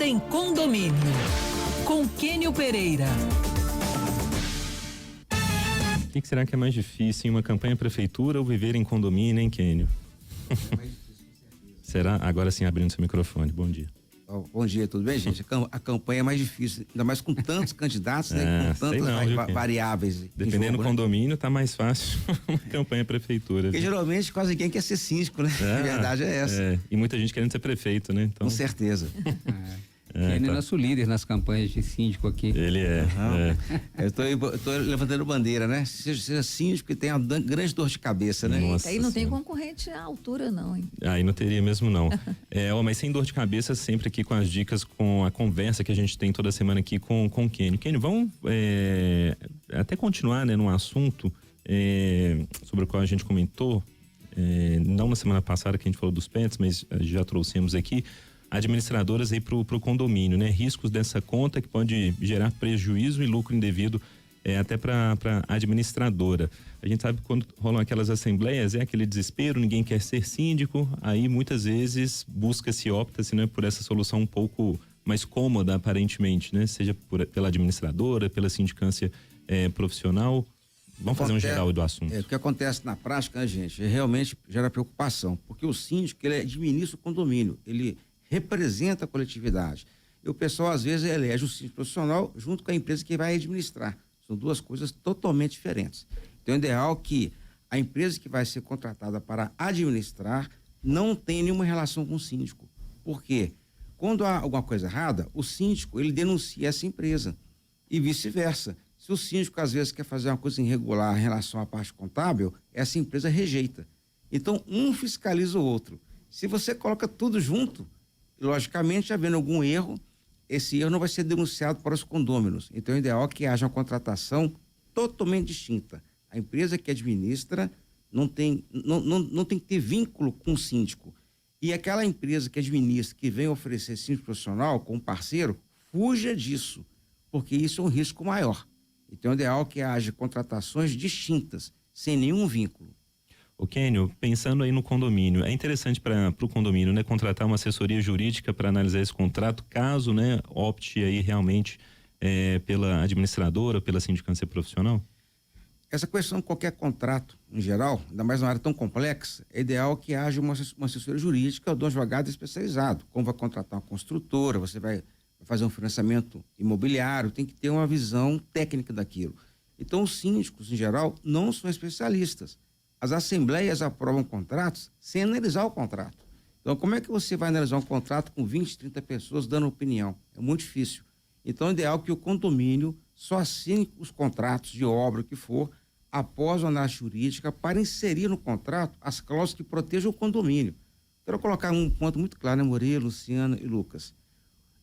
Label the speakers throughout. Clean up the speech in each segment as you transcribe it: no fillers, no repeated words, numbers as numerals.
Speaker 1: em Condomínio, com Quênio Pereira.
Speaker 2: O que será que é mais difícil em uma campanha prefeitura ou viver em condomínio, hein, Quênio? Será? Agora sim, abrindo seu microfone. Bom dia.
Speaker 3: Bom dia, tudo bem, gente? A campanha é mais difícil, ainda mais com tantos candidatos, né? Com tantas variáveis.
Speaker 2: Dependendo do condomínio, tá mais fácil uma campanha prefeitura.
Speaker 3: Porque geralmente quase ninguém quer ser síndico, né? A verdade é essa.
Speaker 2: E muita gente querendo ser prefeito, né? Então...
Speaker 3: Com certeza.
Speaker 4: Ele é nosso líder nas campanhas de síndico aqui.
Speaker 2: Ele é.
Speaker 3: Eu tô levantando bandeira, né? Seja síndico que tem uma grande dor de cabeça, né?
Speaker 5: Nossa, aí não tem concorrente à altura, não, hein?
Speaker 2: Aí não teria mesmo, não. Mas sem dor de cabeça, sempre aqui com as dicas, com a conversa que a gente tem toda semana aqui com o Quênio. Quênio, vamos até continuar, né, num assunto sobre o qual a gente comentou, não na semana passada que a gente falou dos pets, mas já trouxemos aqui. Administradoras aí pro condomínio, né? Riscos dessa conta que pode gerar prejuízo e lucro indevido até para administradora. A gente sabe que quando rolam aquelas assembleias, é aquele desespero, ninguém quer ser síndico, aí muitas vezes opta-se, né, por essa solução um pouco mais cômoda, aparentemente, né? Seja pela administradora, pela sindicância profissional. Vamos fazer um geral do assunto.
Speaker 3: O que acontece na prática, né, gente, realmente gera preocupação, porque o síndico, ele administra o condomínio, ele representa a coletividade. E o pessoal, às vezes, elege o síndico profissional junto com a empresa que vai administrar. São duas coisas totalmente diferentes. Então, é ideal que a empresa que vai ser contratada para administrar não tenha nenhuma relação com o síndico. Por quê? Quando há alguma coisa errada, o síndico, ele denuncia essa empresa. E vice-versa. Se o síndico, às vezes, quer fazer uma coisa irregular em relação à parte contábil, essa empresa rejeita. Então, um fiscaliza o outro. Se você coloca tudo junto, logicamente, havendo algum erro, esse erro não vai ser denunciado para os condôminos. Então, o ideal é que haja uma contratação totalmente distinta. A empresa que administra não tem que ter vínculo com o síndico. E aquela empresa que administra, que vem oferecer síndico profissional como parceiro, fuja disso, porque isso é um risco maior. Então, é ideal que haja contratações distintas, sem nenhum vínculo.
Speaker 2: O Quênio, pensando aí no condomínio, é interessante para o condomínio, né, contratar uma assessoria jurídica para analisar esse contrato, caso, né, opte aí realmente pela administradora, pela sindicância profissional?
Speaker 3: Essa questão de qualquer contrato, em geral, ainda mais numa área tão complexa, é ideal que haja uma assessoria jurídica de um advogado especializado. Como vai contratar uma construtora, você vai fazer um financiamento imobiliário, tem que ter uma visão técnica daquilo. Então, os síndicos, em geral, não são especialistas. As assembleias aprovam contratos sem analisar o contrato. Então, como é que você vai analisar um contrato com 20, 30 pessoas dando opinião? É muito difícil. Então, é ideal que o condomínio só assine os contratos de obra que for após uma análise jurídica para inserir no contrato as cláusulas que protejam o condomínio. Quero colocar um ponto muito claro, né, Moreira, Luciana e Lucas.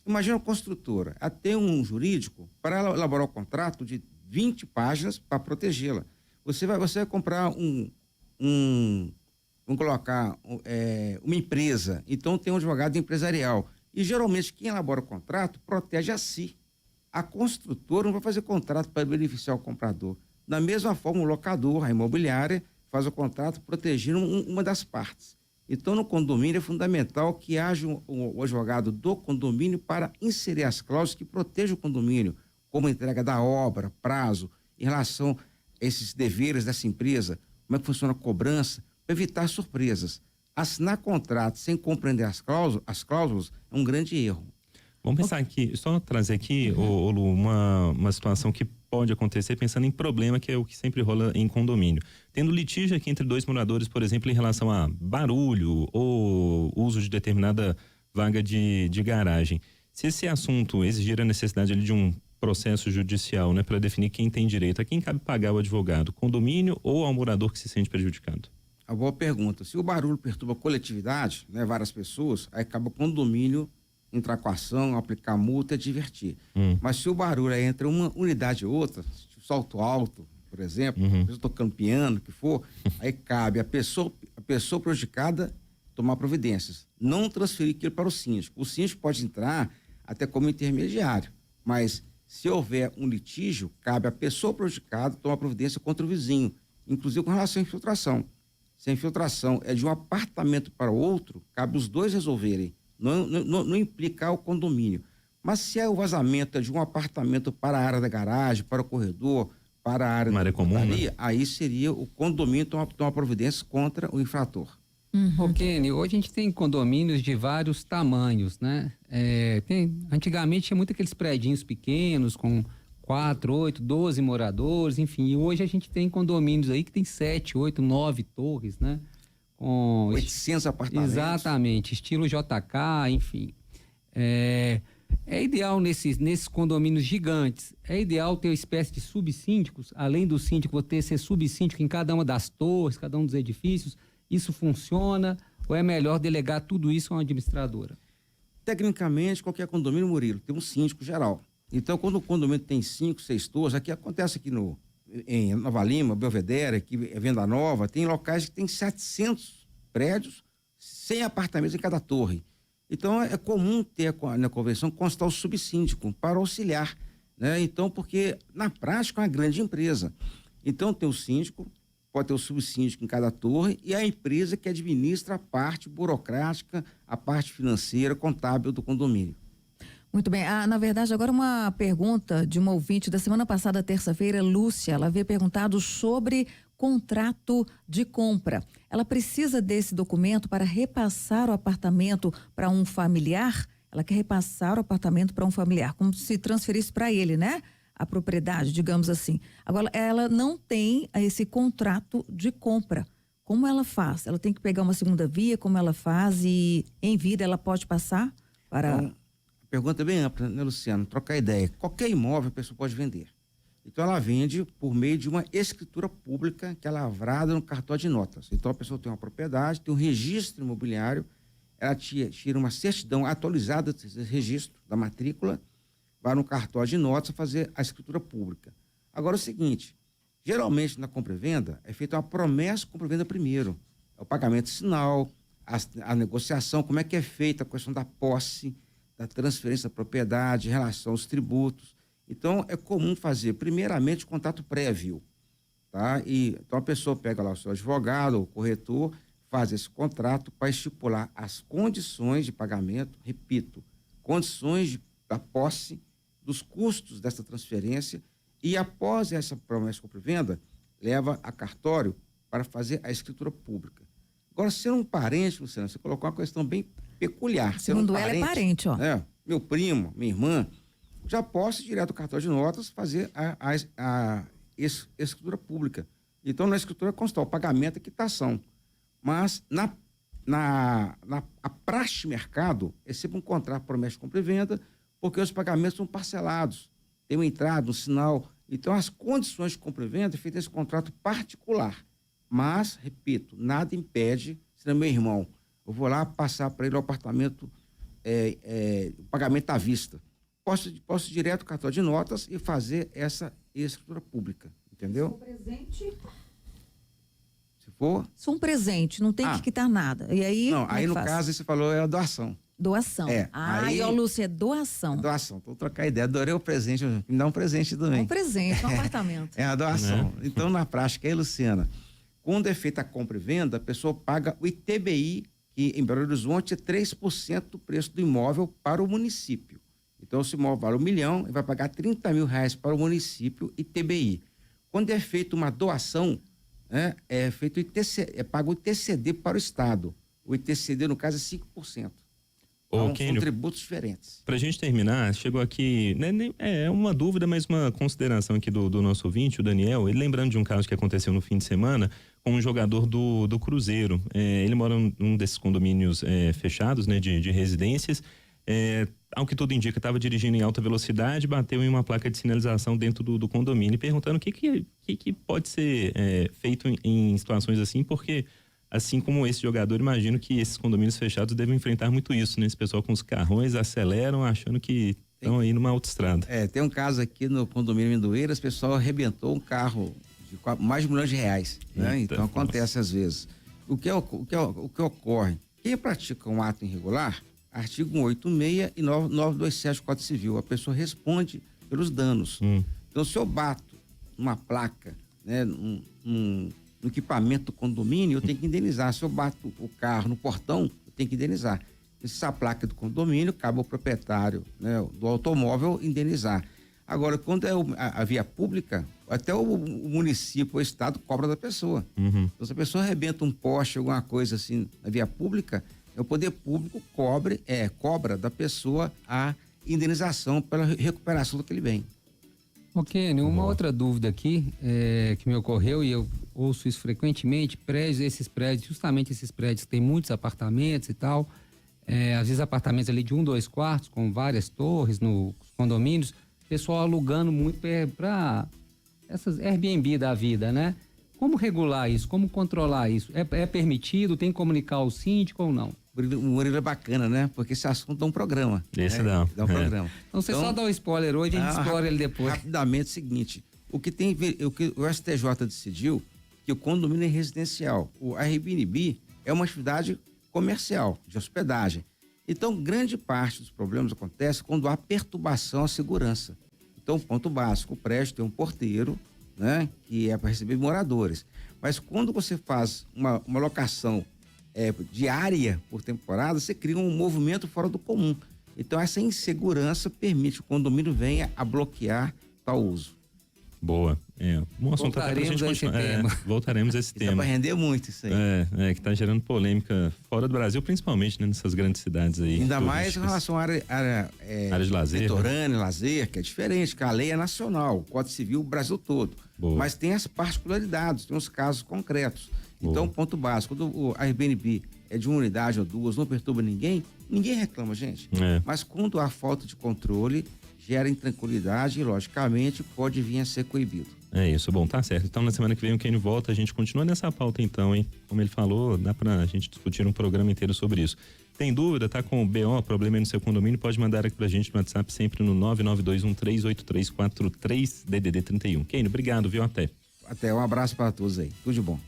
Speaker 3: Imagina uma construtora, ela tem um jurídico para ela elaborar um contrato de 20 páginas para protegê-la. Você vai comprar vamos colocar uma empresa, então tem um advogado empresarial, e geralmente quem elabora o contrato protege a si. A construtora não vai fazer contrato para beneficiar o comprador. Da mesma forma, o locador, a imobiliária, faz o contrato protegendo uma das partes. Então, no condomínio é fundamental que haja o advogado do condomínio para inserir as cláusulas que protejam o condomínio, como a entrega da obra, prazo, em relação a esses deveres dessa empresa, como é que funciona a cobrança, para evitar surpresas. Assinar contrato sem compreender as cláusulas é um grande erro.
Speaker 2: Vamos pensar aqui, só trazer aqui, Lu, uma situação que pode acontecer pensando em problema, que é o que sempre rola em condomínio. Tendo litígio aqui entre dois moradores, por exemplo, em relação a barulho ou uso de determinada vaga de garagem. Se esse assunto exigir a necessidade ali de um processo judicial, né, para definir quem tem direito, a quem cabe pagar o advogado, condomínio ou ao morador que se sente prejudicado?
Speaker 3: A boa pergunta. Se o barulho perturba a coletividade, né, várias pessoas, aí acaba o condomínio entrar com a ação, aplicar multa e advertir. Mas se o barulho é entre uma unidade e outra, tipo salto alto, por exemplo, eu tocando piano, o que for, aí cabe a pessoa prejudicada tomar providências, não transferir aquilo para o síndico. O síndico pode entrar até como intermediário, mas se houver um litígio, cabe à pessoa prejudicada tomar providência contra o vizinho, inclusive com relação à infiltração. Se a infiltração é de um apartamento para outro, cabe os dois resolverem, não implicar o condomínio. Mas se é o vazamento de um apartamento para a área da garagem, para o corredor, para a área
Speaker 2: Uma área comum, né?
Speaker 3: aí seria o condomínio tomar providência contra o infrator.
Speaker 4: Ô, Kenny, hoje a gente tem condomínios de vários tamanhos, né? Antigamente tinha muito aqueles predinhos pequenos com 4, 8, 12 moradores, enfim. E hoje a gente tem condomínios aí que tem 7, 8, 9 torres, né? Com
Speaker 3: 800 apartamentos.
Speaker 4: Exatamente, estilo JK, enfim. É ideal nesses condomínios gigantes, é ideal ter uma espécie de subsíndicos, além do síndico, ser subsíndico em cada uma das torres, cada um dos edifícios. Isso funciona ou é melhor delegar tudo isso a uma administradora?
Speaker 3: Tecnicamente, qualquer condomínio, Murilo, tem um síndico geral. Então, quando o condomínio tem 5, 6 torres, aqui acontece aqui em Nova Lima, Belvedere, aqui é Venda Nova, tem locais que tem 700 prédios, 100 apartamentos em cada torre. Então, é comum ter na convenção constar o subsíndico para auxiliar, né? Então, porque na prática é uma grande empresa. Então, tem o síndico, pode ter o subsíndico em cada torre e a empresa que administra a parte burocrática, a parte financeira, contábil do condomínio.
Speaker 5: Muito bem. Na verdade, agora uma pergunta de uma ouvinte da semana passada, terça-feira, Lúcia. Ela havia perguntado sobre contrato de compra. Ela precisa desse documento para repassar o apartamento para um familiar? Ela quer repassar o apartamento para um familiar, como se transferisse para ele, né? A propriedade, digamos assim. Agora, ela não tem esse contrato de compra. Como ela faz? Ela tem que pegar uma segunda via, como ela faz, e em vida ela pode passar para...
Speaker 3: Então, a pergunta é bem ampla, né, Luciano? Trocar ideia. Qualquer imóvel a pessoa pode vender. Então, ela vende por meio de uma escritura pública que é lavrada no cartório de notas. Então, a pessoa tem uma propriedade, tem um registro imobiliário, ela tira uma certidão atualizada desse registro, da matrícula, vai no cartório de notas fazer a escritura pública. Agora, é o seguinte, geralmente na compra e venda é feita uma promessa de compra e venda primeiro. É o pagamento sinal, a negociação, como é que é feita a questão da posse, da transferência da propriedade, em relação aos tributos. Então, é comum fazer, primeiramente, contato prévio, tá? Então, a pessoa pega lá o seu advogado, o corretor, faz esse contrato para estipular as condições de pagamento, repito, condições da posse, dos custos dessa transferência, e após essa promessa de compra e venda, leva a cartório para fazer a escritura pública. Agora, ser um parente, Luciana, você colocou uma questão bem peculiar.
Speaker 5: Segundo ela, é parente, ó.
Speaker 3: Meu primo, minha irmã, já posso ir direto do cartório de notas fazer a escritura pública. Então, na escritura consta o pagamento e quitação. Mas a praxe de mercado é sempre um contrato promessa de compra e venda, porque os pagamentos são parcelados. Tem uma entrada, um sinal. Então, as condições de compra e venda é feito esse contrato particular. Mas, repito, nada impede, se não é meu irmão, eu vou lá passar para ele o apartamento, o pagamento à vista. Posso ir direto ao cartório de notas e fazer essa escritura pública, entendeu?
Speaker 5: Se for presente...
Speaker 3: Se
Speaker 5: um presente, não tem que quitar nada. E aí,
Speaker 3: não, aí no caso, você falou, é a doação.
Speaker 5: Doação. Aí, Lúcia, é doação.
Speaker 3: Doação, vou trocar ideia, adorei o presente, me dá um presente também.
Speaker 5: Um presente, um apartamento.
Speaker 3: É a doação. Então, na prática, aí, Luciana, quando é feita a compra e venda, a pessoa paga o ITBI, que em Belo Horizonte é 3% do preço do imóvel para o município. Então, se o imóvel vale R$1 milhão, ele vai pagar R$30 mil para o município ITBI. Quando é feita uma doação, é feito pago o ITCD para o Estado. O ITCD, no caso, é 5%. Então, são tributos diferentes.
Speaker 2: Para a gente terminar, chegou aqui, é uma dúvida, mas uma consideração aqui do nosso ouvinte, o Daniel, ele lembrando de um caso que aconteceu no fim de semana com um jogador do Cruzeiro. Ele mora num desses condomínios fechados, né, de residências. Ao que tudo indica, estava dirigindo em alta velocidade, bateu em uma placa de sinalização dentro do condomínio, perguntando o que pode ser feito em situações assim, porque assim como esse jogador, imagino que esses condomínios fechados devem enfrentar muito isso, né? Esse pessoal com os carrões aceleram achando que estão aí numa autoestrada.
Speaker 3: Tem um caso aqui no condomínio Mendoeiras, o pessoal arrebentou um carro de mais de R$1 milhões, né? Então acontece às vezes. O que ocorre? Quem pratica um ato irregular, artigo 186 e 927 do Código Civil, a pessoa responde pelos danos. Então, se eu bato numa placa, né, num equipamento do condomínio, eu tenho que indenizar. Se eu bato o carro no portão, eu tenho que indenizar. Essa placa do condomínio, cabe ao proprietário, né, do automóvel indenizar. Agora, quando é a via pública, até o município, o estado cobra da pessoa.
Speaker 2: Uhum.
Speaker 3: Então, se a pessoa arrebenta um poste, alguma coisa assim, na via pública, o poder público cobra da pessoa a indenização pela recuperação daquele bem.
Speaker 4: Ok, uma outra dúvida aqui que me ocorreu, e eu ouço isso frequentemente, justamente esses prédios que têm muitos apartamentos e tal, às vezes apartamentos ali de 1, 2 quartos, com várias torres nos condomínios, pessoal alugando muito para essas Airbnb da vida, né? Como regular isso? Como controlar isso? É permitido? Tem que comunicar ao síndico ou não?
Speaker 3: O Murilo é bacana, né? Porque esse assunto dá um programa.
Speaker 2: Esse
Speaker 3: né?
Speaker 2: dá.
Speaker 3: Um programa.
Speaker 4: Então você só dá o spoiler hoje e a gente explora ele depois.
Speaker 3: Rapidamente, é o seguinte, o que o STJ decidiu que o condomínio é residencial. O Airbnb é uma atividade comercial, de hospedagem. Então, grande parte dos problemas acontece quando há perturbação à segurança. Então, ponto básico, o prédio tem um porteiro, né? Que é para receber moradores. Mas quando você faz uma locação diária por temporada, você cria um movimento fora do comum. Então, essa insegurança permite que o condomínio venha a bloquear tal uso.
Speaker 2: Boa. Um assunto até pra gente continuar. Voltaremos a esse tema.
Speaker 3: Dá para render muito isso aí.
Speaker 2: Que está gerando polêmica fora do Brasil, principalmente, né, nessas grandes cidades aí.
Speaker 3: Ainda mais em relação à área
Speaker 2: de lazer.
Speaker 3: Litorânea, lazer, que é diferente, que a lei é nacional, o Código Civil, o Brasil todo.
Speaker 2: Boa.
Speaker 3: Mas tem as particularidades, tem os casos concretos.
Speaker 2: Boa.
Speaker 3: Então, ponto básico, quando o Airbnb é de uma unidade ou duas, não perturba ninguém reclama, gente. Mas quando há falta de controle, gera intranquilidade e, logicamente, pode vir a ser coibido.
Speaker 2: É isso, bom, tá certo. Então, na semana que vem o Kenny volta, a gente continua nessa pauta então, hein? Como ele falou, dá pra gente discutir um programa inteiro sobre isso. Tem dúvida, tá com o BO, problema aí no seu condomínio, pode mandar aqui pra gente no WhatsApp, sempre no 992138343, DDD 31. Kenny, obrigado, viu? Até.
Speaker 3: Um abraço para todos aí. Tudo de bom.